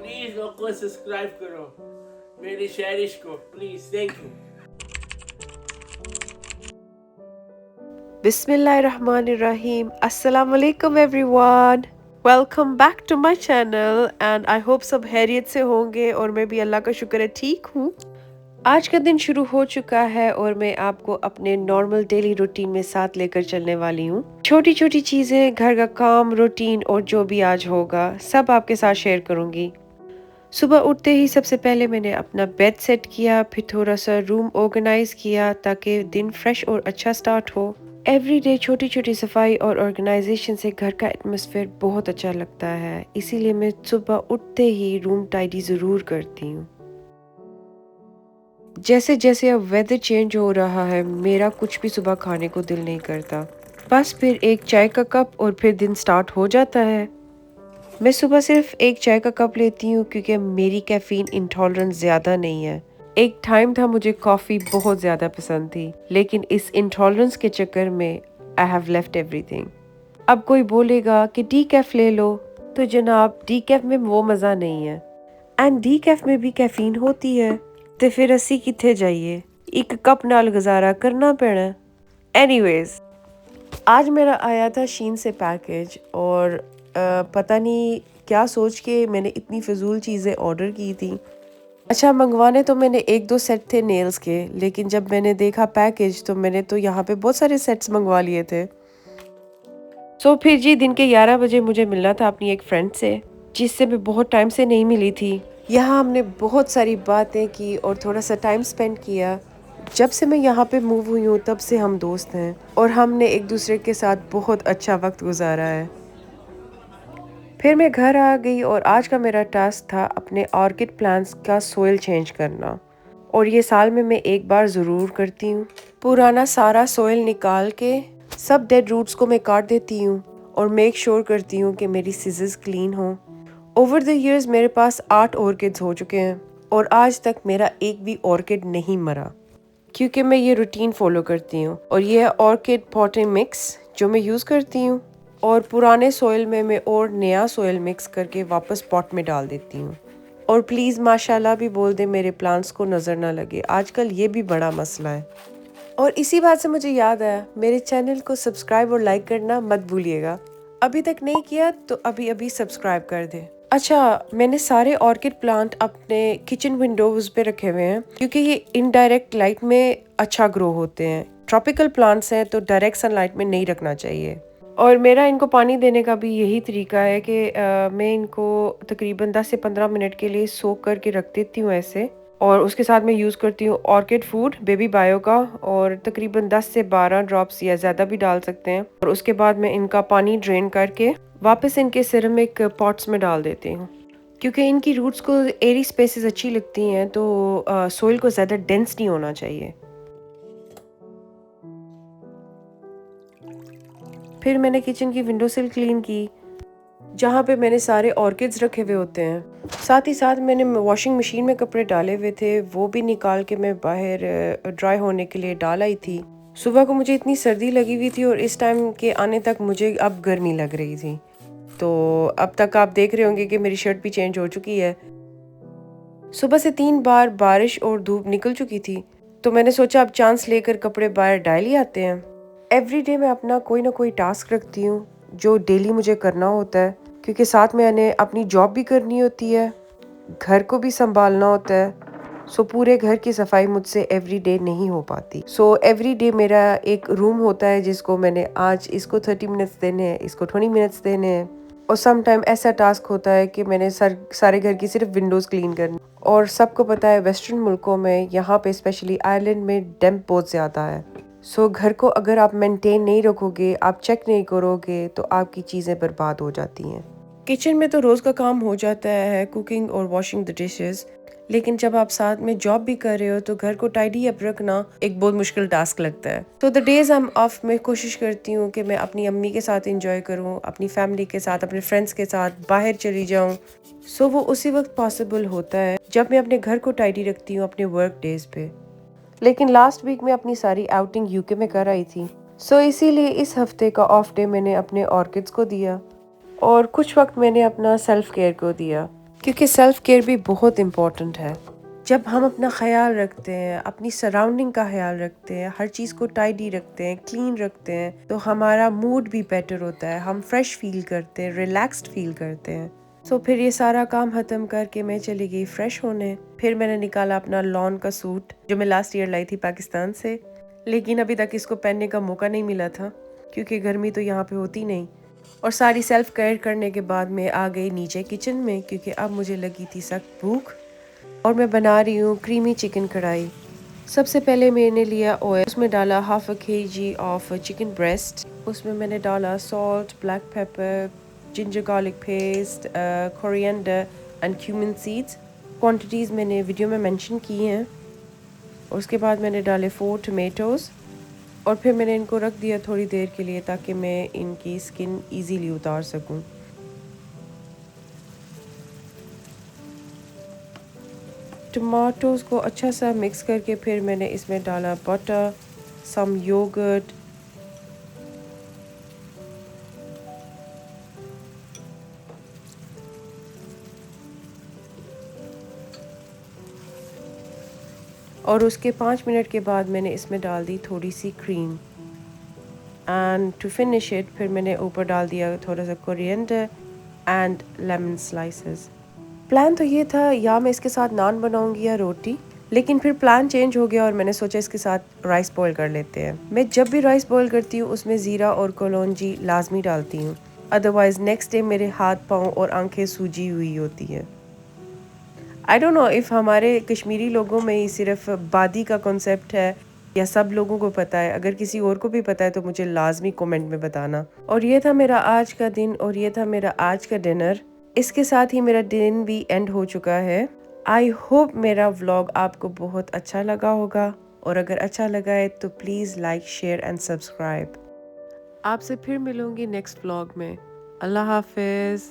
Please लोगों subscribe करो मेरी शेरिश को please thank you Bismillahirrahmanirrahim. Assalamu alaikum everyone. Welcome back to my channel and I hope सब खैरियत से होंगे और मैं भी अल्लाह का शुक्र है ठीक हूँ। आज का दिन शुरू हो चुका है और मैं आपको अपने नॉर्मल डेली रूटीन में साथ लेकर चलने वाली हूँ। छोटी छोटी चीजें, घर का काम, रूटीन और जो भी आज होगा सब आपके साथ शेयर करूंगी। सुबह उठते ही सबसे पहले मैंने अपना बेड सेट किया, फिर थोड़ा सा रूम ऑर्गेनाइज किया ताकि दिन फ्रेश और अच्छा स्टार्ट हो। एवरी डे छोटी छोटी सफाई और ऑर्गेनाइजेशन से घर का एटमॉस्फेयर बहुत अच्छा लगता है, इसीलिए मैं सुबह उठते ही रूम टाइडी जरूर करती हूँ। जैसे जैसे अब वेदर चेंज हो रहा है मेरा कुछ भी सुबह खाने को दिल नहीं करता, बस फिर एक चाय का कप और फिर दिन स्टार्ट हो जाता है। मैं सुबह सिर्फ एक चाय का कप लेती हूँ क्योंकि मेरी कैफीन इंटॉलरेंस ज्यादा नहीं है। एक टाइम था मुझे कॉफी बहुत ज्यादा पसंद थी, लेकिन इस इंटॉलरेंस के चक्कर में आई हैव लेफ्ट एवरीथिंग। अब कोई बोलेगा कि डी कैफ ले लो, तो जनाब डी कैफ में वो मजा नहीं है एंड डी कैफ में भी कैफीन होती है, तो फिर असी किथे जाइए, एक कप नाल गुजारा करना पैना। एनीवेज, आज मेरा आया था शीन से पैकेज और पता नहीं क्या सोच के मैंने इतनी फिजूल चीज़ें ऑर्डर की थी। अच्छा, मंगवाने तो मैंने एक दो सेट थे नेल्स के, लेकिन जब मैंने देखा पैकेज तो मैंने तो यहाँ पे बहुत सारे सेट्स मंगवा लिए थे। सो फिर जी दिन के 11 बजे मुझे मिलना था अपनी एक फ्रेंड से, जिससे मैं बहुत टाइम से नहीं मिली थी। यहाँ हमने बहुत सारी बातें की और थोड़ा सा टाइम स्पेंड किया। जब से मैं यहाँ पे मूव हुई हूँ तब से हम दोस्त हैं और हमने एक दूसरे के साथ बहुत अच्छा वक्त गुजारा है। फिर मैं घर आ गई और आज का मेरा टास्क था अपने ऑर्किड प्लांट्स का सोइल चेंज करना, और ये साल में मैं एक बार ज़रूर करती हूँ। पुराना सारा सोइल निकाल के सब डेड रूट्स को मैं काट देती हूँ और मेक श्योर करती हूँ कि मेरी सीजर्स क्लीन हों। ओवर द इयर्स मेरे पास 8 ऑर्किड्स हो चुके हैं और आज तक मेरा एक भी ऑर्किड नहीं मरा, क्योंकि मैं ये रूटीन फॉलो करती हूँ। और ये है ऑर्किड पॉटिंग मिक्स जो मैं यूज़ करती हूँ, और पुराने सोइल में मैं और नया सोइल मिक्स करके वापस पॉट में डाल देती हूँ। और प्लीज़ माशाल्लाह भी बोल दे, मेरे प्लांट्स को नज़र ना लगे, आजकल ये भी बड़ा मसला है। और इसी बात से मुझे याद आया, मेरे चैनल को सब्सक्राइब और लाइक करना मत भूलिएगा। अभी तक नहीं किया तो अभी अभी सब्सक्राइब कर दे। अच्छा, मैंने सारे ऑर्किड प्लांट अपने किचन विंडोज पे रखे हुए हैं क्योंकि ये इनडायरेक्ट लाइट में अच्छा ग्रो होते हैं। ट्रॉपिकल प्लांट्स हैं तो डायरेक्ट सनलाइट में नहीं रखना चाहिए। और मेरा इनको पानी देने का भी यही तरीका है कि मैं इनको तकरीबन 10 से 15 मिनट के लिए सोक करके रख देती हूँ ऐसे, और उसके साथ मैं यूज़ करती हूँ ऑर्किड फूड बेबी बायो का, और तकरीबन 10 से 12 ड्रॉप्स या ज़्यादा भी डाल सकते हैं। और उसके बाद मैं इनका पानी ड्रेन करके वापस इनके सिरेमिक पॉट्स में डाल देती हूँ, क्योंकि इनकी रूट्स को एरी स्पेसेस अच्छी लगती हैं, तो सोइल को ज़्यादा डेंस नहीं होना चाहिए। फिर मैंने किचन की विंडो सिल क्लीन की जहाँ पे मैंने सारे ऑर्किड्स रखे हुए होते हैं। साथ ही साथ मैंने वॉशिंग मशीन में कपड़े डाले हुए थे, वो भी निकाल के मैं बाहर ड्राई होने के लिए डाल आई थी। सुबह को मुझे इतनी सर्दी लगी हुई थी और इस टाइम के आने तक मुझे अब गर्मी लग रही थी, तो अब तक आप देख रहे होंगे कि मेरी शर्ट भी चेंज हो चुकी है। सुबह से 3 बार बारिश और धूप निकल चुकी थी, तो मैंने सोचा अब चांस लेकर कपड़े बाहर डाल ही आते हैं। एवरी डे मैं अपना कोई ना कोई टास्क रखती हूँ जो डेली मुझे करना होता है, क्योंकि साथ में मैंने अपनी जॉब भी करनी होती है, घर को भी संभालना होता है। सो पूरे घर की सफाई मुझसे एवरी डे नहीं हो पाती। सो एवरी डे मेरा एक रूम होता है जिसको मैंने आज इसको 30 मिनट्स देने हैं, इसको 20 मिनट्स देने हैं। और सम टाइम ऐसा टास्क होता है कि मैंने सारे घर की सिर्फ विंडोज़ क्लीन करनी। और सबको पता है वेस्टर्न मुल्कों में, यहाँ पे स्पेशली आयरलैंड में डैम्प बहुत ज़्यादा है। सो घर को अगर आप मेंटेन नहीं रखोगे, आप चेक नहीं करोगे, तो आपकी चीज़ें बर्बाद हो जाती हैं। किचन में तो रोज़ का काम हो जाता है, कुकिंग और वॉशिंग द डिशेस, लेकिन जब आप साथ में जॉब भी कर रहे हो तो घर को टाइडी अप रखना एक बहुत मुश्किल टास्क लगता है। तो the days I am of मैं कोशिश करती हूँ कि मैं अपनी अम्मी के साथ इंजॉय करूँ, अपनी फैमिली के साथ, अपने फ्रेंड्स के साथ बाहर चली जाऊँ। सो वो उसी वक्त पॉसिबल होता है जब मैं अपने घर को टाइडी रखती हूँ अपने वर्क डेज पे। लेकिन लास्ट वीक में अपनी सारी आउटिंग यूके में कर आई थी, सो इसीलिए इस हफ्ते का ऑफ डे मैंने अपने ऑर्किड्स को दिया और कुछ वक्त मैंने अपना सेल्फ केयर को दिया। क्योंकि सेल्फ केयर भी बहुत इम्पोर्टेंट है। जब हम अपना ख्याल रखते हैं, अपनी सराउंडिंग का ख्याल रखते हैं, हर चीज़ को टाइडी रखते हैं, क्लीन रखते हैं, तो हमारा मूड भी बेटर होता है, हम फ्रेश फील करते हैं, रिलैक्स्ड फील करते हैं। सो फिर ये सारा काम ख़त्म करके मैं चली गई फ्रेश होने। फिर मैंने निकाला अपना लॉन का सूट जो मैं लास्ट ईयर लाई थी पाकिस्तान से, लेकिन अभी तक इसको पहनने का मौका नहीं मिला था क्योंकि गर्मी तो यहाँ पे होती नहीं। और सारी सेल्फ केयर करने के बाद मैं आ गई नीचे किचन में क्योंकि अब मुझे लगी थी सख्त भूख और मैं बना रही हूँ क्रीमी चिकन कढ़ाई। सबसे पहले मैंने लिया ऑयल, उसमें डाला half a kg of chicken breast. उसमें मैंने डाला salt, black pepper, ginger garlic paste, coriander and cumin seeds. Quantities मैंने वीडियो में मेंशन की हैं। उसके बाद मैंने डाले 4 टमेटोज़ और फिर मैंने इनको रख दिया थोड़ी देर के लिए ताकि मैं इनकी स्किन इजीली उतार सकूं। टमाटोज़ को अच्छा सा मिक्स करके फिर मैंने इसमें डाला बटर, सम योगर्ट, और उसके 5 मिनट के बाद मैंने इसमें डाल दी थोड़ी सी cream and to finish it फिर मैंने ऊपर डाल दिया थोड़ा सा coriander and lemon slices. Plan तो ये था या मैं इसके साथ नान बनाऊंगी या रोटी, लेकिन फिर प्लान चेंज हो गया और मैंने सोचा इसके साथ राइस बॉईल कर लेते हैं। मैं जब भी राइस बॉईल करती हूँ उसमें ज़ीरा और कलौंजी लाजमी डालती हूँ, अदरवाइज़ नेक्स्ट डे मेरे हाथ पाँव और आंखें सूजी हुई होती हैं। आई डोंट नो इफ़ हमारे कश्मीरी लोगों में ही सिर्फ बादी का कॉन्सेप्ट है या सब लोगों को पता है। अगर किसी और को भी पता है तो मुझे लाजमी कमेंट में बताना। और ये था मेरा आज का दिन और ये था मेरा आज का डिनर। इसके साथ ही मेरा दिन भी एंड हो चुका है। आई होप मेरा व्लॉग आपको बहुत अच्छा लगा होगा और अगर अच्छा लगा है तो please like, share and subscribe. आपसे फिर मिलूंगी नेक्स्ट व्लॉग में। अल्लाह हाफिज़।